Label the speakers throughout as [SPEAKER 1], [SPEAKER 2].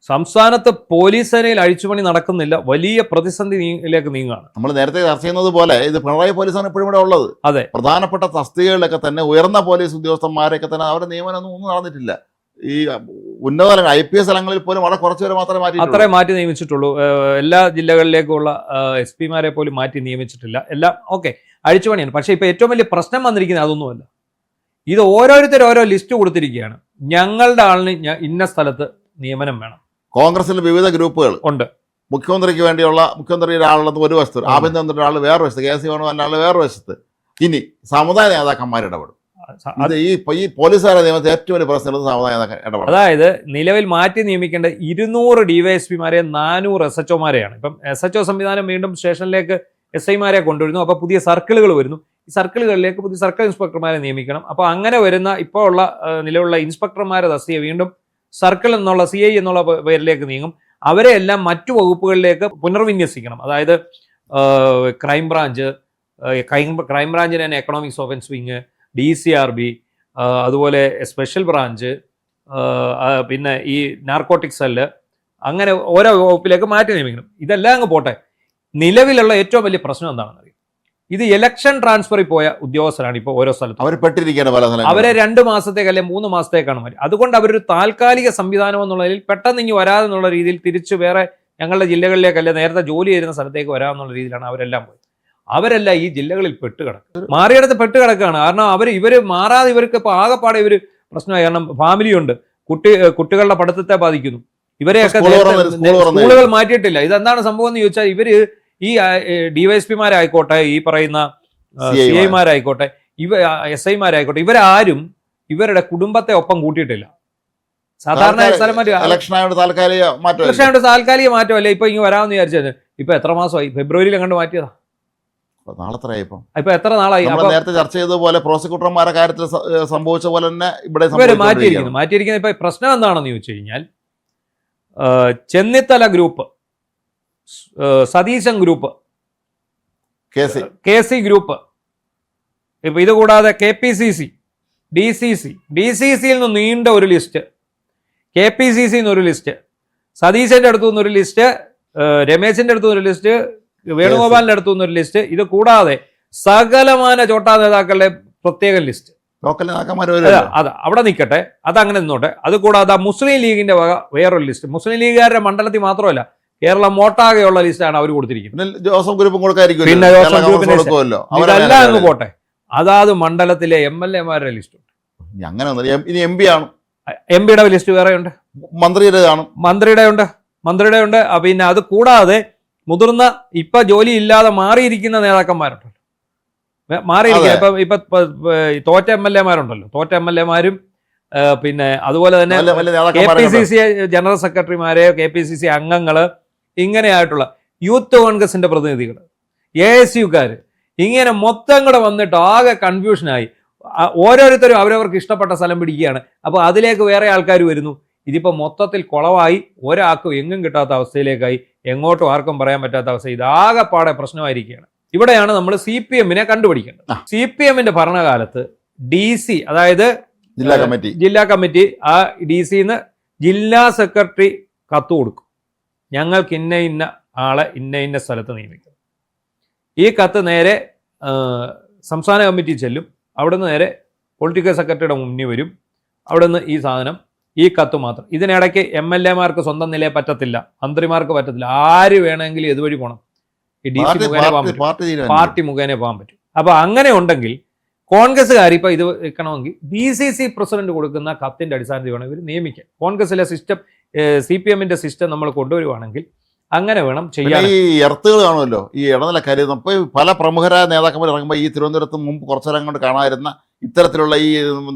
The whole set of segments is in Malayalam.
[SPEAKER 1] സംസ്ഥാനത്ത് പോലീസ് സേനയിൽ അഴിച്ചുപണി നടക്കുന്നില്ല, വലിയ പ്രതിസന്ധിയിലേക്ക് നീങ്ങുകയാണ്.
[SPEAKER 2] നമ്മൾ നേരത്തെ ചർച്ച ചെയ്യുന്നത് പോലെ ഇത് പിണറായി പോലീസാണ് ഇപ്പോഴും ഇവിടെ ഉള്ളത്.
[SPEAKER 1] അതെ,
[SPEAKER 2] പ്രധാനപ്പെട്ട തസ്തികകളിലൊക്കെ തന്നെ ഉയർന്ന പോലീസ് ഉദ്യോഗസ്ഥന്മാരെയൊക്കെ തന്നെ അവരുടെ നിയമനം ഒന്നും നടന്നിട്ടില്ല. ഈ ഉന്നത IPS തലങ്ങളിൽ പോലും വളരെ കുറച്ചുപേരെ മാത്രമേ
[SPEAKER 1] മാറ്റി നിയമിച്ചിട്ടുള്ളൂ. എല്ലാ ജില്ലകളിലേക്കുള്ള SP-മാരെ പോലും മാറ്റി നിയമിച്ചിട്ടില്ല. എല്ലാം ഓക്കെ, അഴിച്ചുപണിയാണ്. പക്ഷേ ഇപ്പോൾ ഏറ്റവും വലിയ പ്രശ്നം വന്നിരിക്കുന്നത് അതൊന്നുമല്ല. ഇത് ഓരോരുത്തരും ഓരോ ലിസ്റ്റ് കൊടുത്തിരിക്കുകയാണ്. ഞങ്ങളുടെ ആളിന് ഇന്ന സ്ഥലത്ത് നിയമനം വേണം.
[SPEAKER 2] കോൺഗ്രസിൽ വിവിധ ഗ്രൂപ്പുകൾ
[SPEAKER 1] ഉണ്ട്.
[SPEAKER 2] മുഖ്യമന്ത്രിക്ക് വേണ്ടിയുള്ള മുഖ്യമന്ത്രിയുടെ ആളുള്ളത് ഒരു വശത്ത്, ആഭ്യന്തരമന്ത്രിയുടെ ആൾ വേറെ വശത്ത്, KC വേണമെന്ന ആൾ വേറെ വശത്ത്. ഇനി സമുദായ നേതാക്കന്മാർ ഇടപെടും. ഈ പോലീസുകാരെ നിയമത്തെ ഏറ്റവും വലിയ പ്രശ്നം സമുദായ ഇടപെടും.
[SPEAKER 1] അതായത് നിലവിൽ മാറ്റി നിയമിക്കേണ്ട 200 DYSP-മാരെ 400 SHO-മാരെയാണ്. ഇപ്പം SHO സംവിധാനം വീണ്ടും സ്റ്റേഷനിലേക്ക് SI-മാരെ കൊണ്ടുവരുന്നു. അപ്പോൾ പുതിയ സർക്കിളുകൾ വരുന്നു. ഈ സർക്കിളുകളിലേക്ക് പുതിയ സർക്കിൾ ഇൻസ്പെക്ടർമാരെ നിയമിക്കണം. അപ്പോൾ അങ്ങനെ വരുന്ന ഇപ്പോൾ ഉള്ള നിലവിലുള്ള ഇൻസ്പെക്ടർമാരെ തസ്തിക വീണ്ടും സർക്കിൾ എന്നുള്ള CI എന്നുള്ള പേരിലേക്ക് നീങ്ങും. അവരെ എല്ലാം മറ്റു വകുപ്പുകളിലേക്ക് പുനർവിന്യസിക്കണം. അതായത് ക്രൈംബ്രാഞ്ചിന് തന്നെ എക്കണോമിക്സ് ഓഫൻസ് വിങ്, DCRB, അതുപോലെ സ്പെഷ്യൽ ബ്രാഞ്ച്, പിന്നെ ഈ നാർക്കോട്ടിക് സെല്ല്, അങ്ങനെ ഓരോ വകുപ്പിലേക്ക് മാറ്റി നിയമിക്കണം. ഇതെല്ലാം അങ്ങ് പോട്ടെ. നിലവിലുള്ള ഏറ്റവും വലിയ പ്രശ്നം എന്താണെന്ന് അറിയാം. ഇത് ഇലക്ഷൻ ട്രാൻസ്ഫറിൽ പോയ ഉദ്യോഗസ്ഥരാണ് ഇപ്പോൾ ഓരോ സ്ഥലത്തും. അവരെ 2 മാസത്തേക്ക് അല്ലെങ്കിൽ 3 മാസത്തേക്കാണ് മാറ്റി. അതുകൊണ്ട് അവരൊരു താൽക്കാലിക സംവിധാനം എന്നുള്ളതിൽ പെട്ടെന്ന് ഇനി വരാതെന്നുള്ള രീതിയിൽ തിരിച്ച് വേറെ ഞങ്ങളുടെ ജില്ലകളിലേക്കല്ല നേരത്തെ ജോലി ചെയ്യുന്ന സ്ഥലത്തേക്ക് വരാമെന്നുള്ള രീതിയിലാണ് അവരെല്ലാം പോയത്. അവരെല്ലാം ഈ ജില്ലകളിൽ പെട്ടുകിടക്കുക, മാറിയിടത്ത് പെട്ടുകിടക്കുകയാണ്. കാരണം ഇവർ മാറാതെ ഇവർക്ക് ഇപ്പോൾ ആകെപ്പാടെ ഇവർ പ്രശ്നമായി. കാരണം ഫാമിലിയുണ്ട്, കുട്ടികളുടെ പഠിത്തത്തെ ബാധിക്കുന്നു. ഇവരെയൊക്കെ സ്കൂളുകൾ മാറ്റിയിട്ടില്ല. ഇതെന്താണ് സംഭവം എന്ന് ചോദിച്ചാൽ ഇവര് ഈ DYSP-മാരായിക്കോട്ടെ, ഈ പറയുന്ന CI-മാരായിക്കോട്ടെ, SI-മാരായിക്കോട്ടെ, ഇവരാരും ഇവരുടെ കുടുംബത്തെ ഒപ്പം കൂട്ടിയിട്ടില്ല. സാധാരണ താൽക്കാലിക മാറ്റമല്ലേ ഇപ്പൊ ഇങ്ങനെ വരാമെന്ന് വിചാരിച്ചത്. ഇപ്പൊ എത്ര മാസമായി? ഫെബ്രുവരിയിൽ കണ്ട് മാറ്റിയതാ. ഇപ്പൊ എത്ര നാളായി?
[SPEAKER 2] നേരത്തെ ചർച്ച ചെയ്തതുപോലെ പ്രോസിക്യൂട്ടർമാരുടെ കാര്യത്തിൽ സംഭവിച്ച പോലെ തന്നെ ഇവിടെ
[SPEAKER 1] മാറ്റിയിരിക്കുന്നത്. ഇപ്പൊ പ്രശ്നം എന്താണെന്ന് ചോദിച്ചു കഴിഞ്ഞാൽ Chennithala group, Satheesan group, KC group, ഇപ്പൊ ഇത് കൂടാതെ KPCC, DCC-യിൽ നിന്ന് നീണ്ട ഒരു ലിസ്റ്റ്, KPCC-യിൽ നിന്ന് ഒരു ലിസ്റ്റ്, സതീശന്റെ അടുത്തു നിന്നൊരു ലിസ്റ്റ്, രമേശിന്റെ അടുത്തു നിന്നൊരു ലിസ്റ്റ്, വേണുഗോപാലിന്റെ അടുത്തു നിന്നൊരു ലിസ്റ്റ്, ഇത് കൂടാതെ സകലമാന ചോട്ടാ നേതാക്കളുടെ പ്രത്യേക ലിസ്റ്റ്. അത് അവിടെ നിൽക്കട്ടെ, അതങ്ങനെ നിന്നോട്ടെ. അത് കൂടാതെ മുസ്ലിം ലീഗിന്റെ വക വേറൊരു ലിസ്റ്റ്. മുസ്ലിം ലീഗുകാരുടെ മണ്ഡലത്തിൽ മാത്രമല്ല, കേരളം മൊട്ടാകെയുള്ള ലിസ്റ്റാണ് അവർ കൊടുത്തിരിക്കുന്നത്.
[SPEAKER 2] ജോസഫ് ഗ്രൂപ്പും
[SPEAKER 1] പിന്നെ ജോസഫ് ഗ്രൂപ്പിന്റെ ഇതെല്ലാം അങ്ങ് പോട്ടെ. അതാത് മണ്ഡലത്തിലെ MLA-മാരുടെ ലിസ്റ്റ് ഉണ്ട്. MP-യുടെ ലിസ്റ്റ് വേറെ ഉണ്ട്, മന്ത്രിയുടെ ഉണ്ട്. പിന്നെ അത് കൂടാതെ മുതിർന്ന ഇപ്പൊ ജോലി ഇല്ലാതെ മാറിയിരിക്കുന്ന നേതാക്കന്മാരുണ്ടല്ലോ, ഇപ്പൊ തോറ്റ MLA-മാരുണ്ടല്ലോ, തോറ്റ MLA-മാരും പിന്നെ അതുപോലെ തന്നെ KPCC ജനറൽ സെക്രട്ടറിമാര്, KPCC അംഗങ്ങള്, ഇങ്ങനെയായിട്ടുള്ള യൂത്ത് കോൺഗ്രസിന്റെ പ്രതിനിധികൾ, ASU-കാര്, ഇങ്ങനെ മൊത്തം കൂടെ വന്നിട്ട് ആകെ കൺഫ്യൂഷനായി. ഓരോരുത്തരും അവരവർക്ക് ഇഷ്ടപ്പെട്ട സ്ഥലം പിടിക്കുകയാണ്. അപ്പോൾ അതിലേക്ക് വേറെ ആൾക്കാർ വരുന്നു. ഇതിപ്പോൾ മൊത്തത്തിൽ കുളവായി, ഒരാൾക്കും എങ്ങും കിട്ടാത്ത അവസ്ഥയിലേക്കായി, എങ്ങോട്ടും ആർക്കും പറയാൻ പറ്റാത്ത അവസ്ഥ. ഇതാകെപ്പാടെ പ്രശ്നമായിരിക്കുകയാണ്. ഇവിടെയാണ് നമ്മൾ CPM-നെ കണ്ടുപിടിക്കേണ്ടത്. CPM-ന്റെ ഭരണകാലത്ത് DC, അതായത് ജില്ലാ കമ്മിറ്റി, ആ DC-ന്ന് ജില്ലാ സെക്രട്ടറി കത്ത് കൊടുക്കും, ഞങ്ങൾക്ക് ഇന്ന ആളെ ഇന്ന സ്ഥലത്ത് നിയമിക്കും. ഈ കത്ത് നേരെ സംസ്ഥാന കമ്മിറ്റി ചെല്ലും. അവിടുന്ന് നേരെ പൊളിറ്റിക്കൽ സെക്രട്ടറിയുടെ മുന്നിൽ വരും. അവിടുന്ന് ഈ സാധനം, ഈ കത്ത് മാത്രം. ഇതിനിടയ്ക്ക് MLA-മാർക്ക് സ്വന്തം നിലയെ പറ്റത്തില്ല, മന്ത്രിമാർക്ക് പറ്റത്തില്ല. ആര് വേണമെങ്കിലും ഇതുവഴി പോകണം. ഈ DC മുഖേന പോകാൻ പറ്റും, പാർട്ടി മുഖേന പോകാൻ പറ്റും. അപ്പൊ അങ്ങനെ ഉണ്ടെങ്കിൽ കോൺഗ്രസ്സുകാർ ഇപ്പൊ ഇത് വെക്കണമെങ്കിൽ DCC പ്രസിഡന്റ് കൊടുക്കുന്ന കത്തിന്റെ അടിസ്ഥാനത്തിൽ വേണം ഇവർ നിയമിക്കാൻ. കോൺഗ്രസിലെ സിസ്റ്റം, CPM-ന്റെ സിസ്റ്റം നമ്മൾ കൊണ്ടുവരുവാണെങ്കിൽ അങ്ങനെ വേണം ചെയ്യാൻ.
[SPEAKER 2] ഈ എർത്തുകൾ കാണുമല്ലോ, ഈ ഇടനിലക്കാര്. ഇപ്പോൾ പല പ്രമുഖരായ നേതാക്കന്മാർ ഇറങ്ങുമ്പോൾ ഈ തിരുവനന്തപുരത്ത് മുമ്പ് കുറച്ചേരം കൊണ്ട് കാണാതിരുന്ന ഇത്തരത്തിലുള്ള ഈ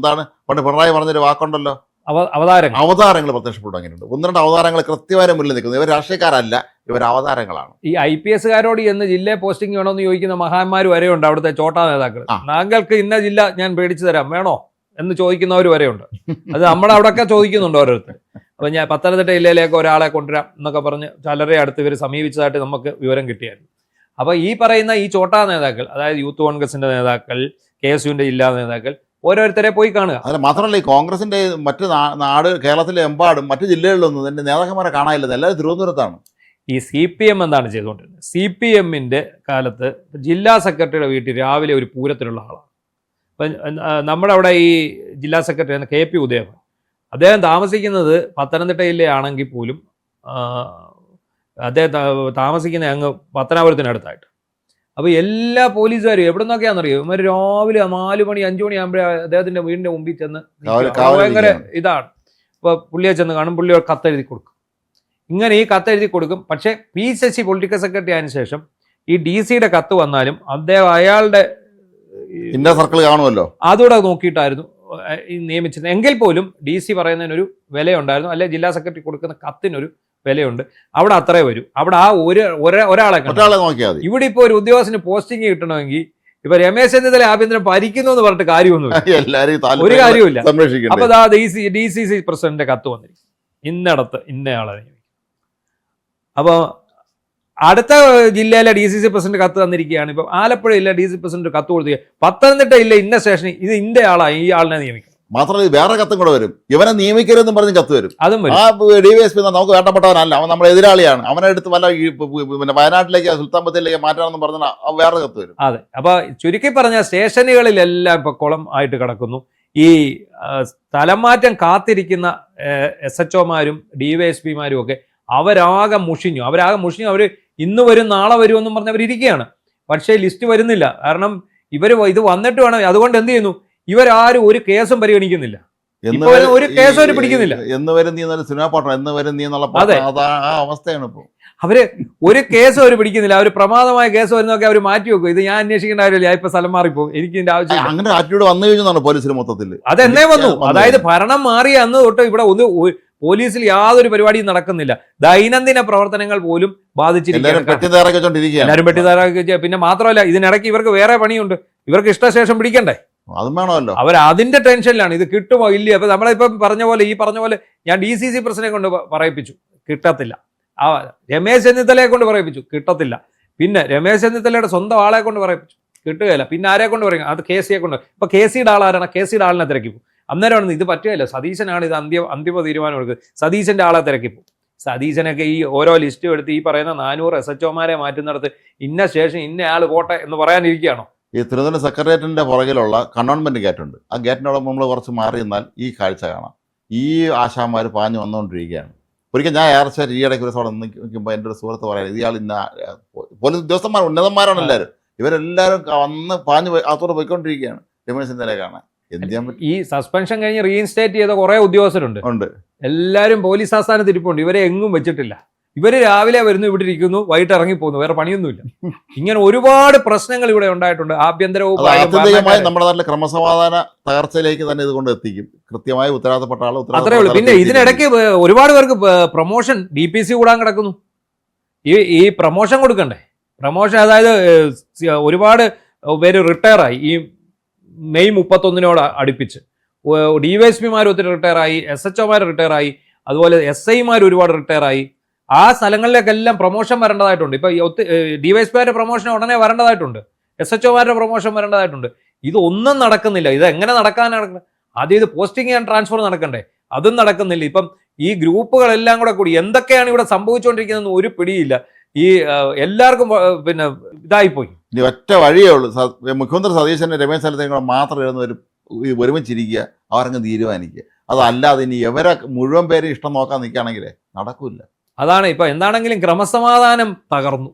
[SPEAKER 2] പണ്ട് പിണറായി പറഞ്ഞൊരു വാക്കുണ്ടല്ലോ, അവതാരങ്ങൾ പ്രത്യക്ഷപ്പെട്ടു. അങ്ങനെയുണ്ട് 1-2 അവതാരങ്ങൾ കൃത്യമായ മുന്നിൽ നിൽക്കുന്നത്. ഇവർ രാഷ്ട്രീയക്കാരല്ല, ഇവർ അവതാരങ്ങളാണ്.
[SPEAKER 1] ഈ IPS-കാരോട് എന്ന് ജില്ലയെ പോസ്റ്റിംഗ് വേണമെന്ന് ചോദിക്കുന്ന മഹാന്മാർ വരെയുണ്ട്. അവിടുത്തെ ചോട്ടാ നേതാക്കൾ, താങ്കൾക്ക് ഇന്ന ജില്ല ഞാൻ പേടിച്ചു തരാം വേണോ എന്ന് ചോദിക്കുന്നവർ വരെയുണ്ട്. അത് നമ്മുടെ അവിടെയൊക്കെ ചോദിക്കുന്നുണ്ട് ഓരോരുത്തർ. അപ്പം ഞാൻ പത്തനംതിട്ട ജില്ലയിലേക്ക് ഒരാളെ കൊണ്ടുവരാം എന്നൊക്കെ പറഞ്ഞ് ചിലരെ അടുത്ത് ഇവർ സമീപിച്ചതായിട്ട് നമുക്ക് വിവരം കിട്ടിയായിരുന്നു. അപ്പോൾ ഈ പറയുന്ന ഈ ചോട്ടാ നേതാക്കൾ, അതായത് യൂത്ത് കോൺഗ്രസിന്റെ നേതാക്കൾ, KSU-ന്റെ ജില്ലാ നേതാക്കൾ, ഓരോരുത്തരെ പോയി കാണുക.
[SPEAKER 2] അല്ല മാത്രമല്ല ഈ കോൺഗ്രസിന്റെ മറ്റ് നാട് കേരളത്തിലെ എമ്പാടും മറ്റ് ജില്ലകളിലൊന്നും എൻ്റെ നേതാക്കന്മാരെ കാണാനില്ല, എല്ലാവരും തിരുവനന്തപുരത്താണ്.
[SPEAKER 1] ഈ CPM എന്താണ് ചെയ്തുകൊണ്ടിരുന്നത്? CPMന്റെ കാലത്ത് ജില്ലാ സെക്രട്ടറിയുടെ വീട്ടിൽ രാവിലെ ഒരു പൂരത്തിലുള്ള ആളാണ്. ഇപ്പം നമ്മുടെ അവിടെ ഈ ജില്ലാ സെക്രട്ടറി KP ഉദയഭൻ, അദ്ദേഹം താമസിക്കുന്നത് പത്തനംതിട്ട ജില്ലയാണെങ്കിൽ പോലും അദ്ദേഹം താമസിക്കുന്ന അങ്ങ് പത്തനാപുരത്തിനടുത്തായിട്ട്. അപ്പോൾ എല്ലാ പോലീസുകാരും എവിടെ നിന്നൊക്കെയാണെന്നറിയോ, ഇവർ രാവിലെ 4 മണി 5 മണി ആകുമ്പോഴേ അദ്ദേഹത്തിൻ്റെ വീടിൻ്റെ മുമ്പിൽ ചെന്ന് ഭയങ്കര ഇതാണ്. ഇപ്പോൾ പുള്ളിയെ ചെന്ന് കാണും, പുള്ളി കത്തെഴുതി കൊടുക്കും. ഇങ്ങനെ ഈ കത്തെഴുതി കൊടുക്കും. പക്ഷേ P. ശശി പൊളിറ്റിക്കൽ സെക്രട്ടറി ആയതിനു ശേഷം ഈ DC-യുടെ കത്ത് വന്നാലും അദ്ദേഹം അയാളുടെ
[SPEAKER 2] ഇന്ന സർക്കിൾ കാണുമല്ലോ,
[SPEAKER 1] അതുകൂടെ നോക്കിയിട്ടായിരുന്നു നിയമിച്ചത്. എങ്കിൽ പോലും DC പറയുന്നതിനൊരു വിലയുണ്ടായിരുന്നു, അല്ലെ ജില്ലാ സെക്രട്ടറി കൊടുക്കുന്ന കത്തിനൊരു വിലയുണ്ട്. അവിടെ അത്രേ വരും. അവിടെ ആ ഒരാളെ
[SPEAKER 2] നോക്കിയാൽ മതി.
[SPEAKER 1] ഇവിടെ ഇപ്പോൾ ഒരു ഉദ്യോഗസ്ഥന് പോസ്റ്റിംഗ് കിട്ടണമെങ്കിൽ ഇപ്പൊ രമേശ് ചെന്നിത്തല ആഭ്യന്തരം ഭരിക്കുന്നു എന്ന് പറഞ്ഞിട്ട് കാര്യമൊന്നുമില്ല, ഒരു കാര്യമില്ല. അപ്പൊ DCC പ്രസിഡന്റിന്റെ കത്ത് വന്നിരിക്കും, ഇന്നടത്ത് ഇന്നയാളെ നിയമിക്കും. അപ്പോൾ അടുത്ത ജില്ലയിലെ DCC പ്രസിഡന്റ് കത്ത് തന്നിരിക്കുകയാണ്. ഇപ്പം ആലപ്പുഴ ജില്ല DC പ്രസിഡന്റ് കത്ത് കൊടുക്കുക, പത്തനംതിട്ട ജില്ല ഇന്ന സ്റ്റേഷനിൽ ഇത് ഇന്റെ ആളാണ്, ഈ ആളിനെ നിയമിക്കും.
[SPEAKER 2] മാത്രമല്ല വേറെ കത്തും കൂടെ വരും, ഇവനെ നിയമിക്കരുതെന്നും പറഞ്ഞ് കത്ത് വരും.
[SPEAKER 1] അതും
[SPEAKER 2] ആ DYSP നമുക്ക് വേണ്ടപ്പെട്ടവനല്ല, അവൻ നമ്മുടെ എതിരാളിയാണ്, അവനെ എടുത്ത് വല്ല പിന്നെ വയനാട്ടിലേക്ക് സുൽത്താൻ ബത്തേരിയിലേക്ക് മാറ്റാമെന്ന് പറഞ്ഞാൽ വേറെ കത്ത് വരും.
[SPEAKER 1] അതെ. അപ്പൊ ചുരുക്കി പറഞ്ഞ സ്റ്റേഷനുകളിലെല്ലാം ഇപ്പൊ കുളം ആയിട്ട് കിടക്കുന്നു. ഈ സ്ഥലം മാറ്റം കാത്തിരിക്കുന്ന SHOമാരും DYSPമാരും ഒക്കെ അവരാകെ മുഷിഞ്ഞു. അവർ ഇന്ന് വരും നാളെ വരുമെന്നും പറഞ്ഞ് അവരിയ്ക്കുകയാണ്. പക്ഷേ ലിസ്റ്റ് വരുന്നില്ല. കാരണം ഇവർ ഇത് വന്നിട്ട് വേണം. അതുകൊണ്ട് എന്ത് ചെയ്യുന്നു, ഇവരാരും ഒരു കേസും പരിഗണിക്കുന്നില്ല, ഒരു കേസും അവർ പിടിക്കുന്നില്ല.
[SPEAKER 2] അവസ്ഥയാണ് ഇപ്പോൾ.
[SPEAKER 1] അവര് ഒരു കേസും അവർ പിടിക്കുന്നില്ല. അവർ പ്രമാദമായ കേസ് വരുന്നൊക്കെ അവർ മാറ്റി വെക്കും. ഇത് ഞാൻ അന്വേഷിക്കേണ്ട കാര്യമില്ല, ഇപ്പൊ സ്ഥലം മാറിപ്പോകും, എനിക്ക് ഇതിന്റെ ആവശ്യം.
[SPEAKER 2] അങ്ങനെ ആറ്റിറ്റ്യൂഡ് വന്നു കഴിഞ്ഞാണ് പോലീസിന് മൊത്തത്തിൽ.
[SPEAKER 1] അതെന്നേ വന്നു. അതായത് ഭരണം മാറിയ അന്ന് തൊട്ട് ഇവിടെ പോലീസിൽ യാതൊരു പരിപാടിയും നടക്കുന്നില്ല. ദൈനംദിന പ്രവർത്തനങ്ങൾ പോലും ബാധിച്ചിരിക്കുകയാണ്. എല്ലാവരും പെട്ടിതാറാക്കി. പിന്നെ മാത്രമല്ല, ഇതിനിടയ്ക്ക് ഇവർക്ക് വേറെ പണിയുണ്ട്. ഇവർക്ക് ഇഷ്ടശേഷം പിടിക്കണ്ടേ,
[SPEAKER 2] അതും വേണമല്ലോ.
[SPEAKER 1] അവർ അതിന്റെ ടെൻഷനിലാണ്. ഇത് കിട്ടുമോ ഇല്ലയോ. അപ്പൊ നമ്മളിപ്പം പറഞ്ഞ പോലെ ഞാൻ DCC പ്രസിഡന്റിനെ കൊണ്ട് പറയിപ്പിച്ചു, കിട്ടത്തില്ല. രമേശ് ചെന്നിത്തലയെ കൊണ്ട് പറയിപ്പിച്ചു, കിട്ടത്തില്ല. പിന്നെ രമേശ് ചെന്നിത്തലയുടെ സ്വന്തം ആളെ കൊണ്ട് പറയിപ്പിച്ചു, കിട്ടുകയില്ല. പിന്നെ ആരെ കൊണ്ട് പറയും, അത് KC-യെ കൊണ്ട്. ഇപ്പൊ KC-യുടെ ആളാരാണ്, KC-യുടെ ആളിനെ തിരക്കിപ്പോ. അന്നേരമാണ് ഇത് പറ്റുകയില്ല, സതീശനാണ് ഇത് അന്തിമ തീരുമാനം എടുക്കുന്നത്, സതീശന്റെ ആളെ തിരക്കിപ്പോ. സതീശനൊക്കെ ഈ ഓരോ ലിസ്റ്റും എടുത്ത് ഈ പറയുന്ന 400 SHOമാരെ മാറ്റുന്നിടത്ത് ഇന്ന സ്റ്റേഷൻ ഇന്ന ആൾ പോട്ടെ എന്ന് പറയാനിരിക്കുകയാണോ?
[SPEAKER 2] ഈ തിരുവനന്തപുരം സെക്രട്ടേറിയറ്റിന്റെ പുറകിലുള്ള കണ്ടോൺമെന്റ് ഗേറ്റ് ഉണ്ട്. ആ ഗേറ്റിനോട് നമ്മൾ കുറച്ച് മാറി നിന്നാൽ ഈ കാഴ്ച കാണാം. ഈ ആശാന്മാർ പാഞ്ഞു വന്നുകൊണ്ടിരിക്കുകയാണ്. ഒരിക്കൽ ഞാൻ ഏർച്ചാൽ ഈയിടയ്ക്ക് ഒരു സ്ഥലം നിൽക്കുമ്പോൾ എൻ്റെ ഒരു സുഹൃത്ത് പറയാം, ഇയാൾ ഇന്ന പോലീസ് ഉദ്യോഗസ്ഥന്മാർ ഉന്നതന്മാരാണ് എല്ലാവരും, ഇവരെല്ലാവരും വന്ന് പാഞ്ഞു അകത്തോട്ട് പോയിക്കൊണ്ടിരിക്കുകയാണ് രമേശ് ചെന്നിത്തലയെ കാണാൻ.
[SPEAKER 1] ഈ സസ്പെൻഷൻ കഴിഞ്ഞ് റീഇൻസ്റ്റേറ്റ് ചെയ്ത കുറെ ഉദ്യോഗസ്ഥരുണ്ട്, എല്ലാവരും പോലീസ് ആസ്ഥാനത്ത് ഇരിപ്പുണ്ട്. ഇവരെ എങ്ങും വെച്ചിട്ടില്ല. ഇവര് രാവിലെ വരുന്നു, ഇവിടെ ഇരിക്കുന്നു, വൈകിട്ട് ഇറങ്ങിപ്പോകുന്നു, വേറെ പണിയൊന്നുമില്ല. ഇങ്ങനെ ഒരുപാട് പ്രശ്നങ്ങൾ ഇവിടെ ഉണ്ടായിട്ടുണ്ട്. ആഭ്യന്തരവും
[SPEAKER 2] നമ്മുടെ നാട്ടിലെ ക്രമസമാധാന തകർച്ചയിലേക്ക് തന്നെ ഇതുകൊണ്ട് എത്തിക്കും. കൃത്യമായി ഉത്തരവാദപ്പെട്ട ആൾ
[SPEAKER 1] അത്രേ ഉള്ളൂ. പിന്നെ ഇതിനിടയ്ക്ക് ഒരുപാട് പേർക്ക് പ്രൊമോഷൻ DPC കൂടാൻ കിടക്കുന്നു. ഈ പ്രൊമോഷൻ കൊടുക്കണ്ടേ? പ്രൊമോഷൻ അതായത് ഒരുപാട് പേര് റിട്ടയറായി. ഈ മെയ് 31 അടുപ്പിച്ച് DYSPമാർ ഒത്തിരി റിട്ടയറായി, SHOമാർ റിട്ടയറായി, അതുപോലെ SIമാർ ഒരുപാട് റിട്ടയറായി. ആ സ്ഥലങ്ങളിലേക്കെല്ലാം പ്രൊമോഷൻ വരേണ്ടതായിട്ടുണ്ട്. ഇപ്പൊ DYSPമാരുടെ പ്രൊമോഷൻ ഉടനെ വരേണ്ടതായിട്ടുണ്ട്, SHOമാരുടെ പ്രൊമോഷൻ വരേണ്ടതായിട്ടുണ്ട്. ഇതൊന്നും നടക്കുന്നില്ല. ഇത് എങ്ങനെ നടക്കുന്നത്? ആദ്യം ഇത് പോസ്റ്റിംഗ് ആൻഡ് ട്രാൻസ്ഫർ നടക്കണ്ടേ, അതും നടക്കുന്നില്ല. ഇപ്പം ഈ ഗ്രൂപ്പുകളെല്ലാം കൂടി എന്തൊക്കെയാണ് ഇവിടെ സംഭവിച്ചുകൊണ്ടിരിക്കുന്നതെന്ന് ഒരു പിടിയില്ല. ഈ എല്ലാവർക്കും പിന്നെ ഇതായിപ്പോയി.
[SPEAKER 2] ഇനി ഒറ്റ വഴിയേ ഉള്ളൂ, മുഖ്യമന്ത്രി സതീശനെ രമേശ് ചെന്നിത്തലയും കൂടെ മാത്രം ഒരുമിച്ചിരിക്കുക, അവരങ്ങ് തീരുമാനിക്കുക. അതല്ലാതെ ഇനി ഇവരെ മുഴുവൻ പേര് ഇഷ്ടം നോക്കാൻ നിൽക്കുകയാണെങ്കിൽ നടക്കില്ല.
[SPEAKER 1] അതാണ് ഇപ്പൊ എന്താണെങ്കിലും ക്രമസമാധാനം തകർന്നു.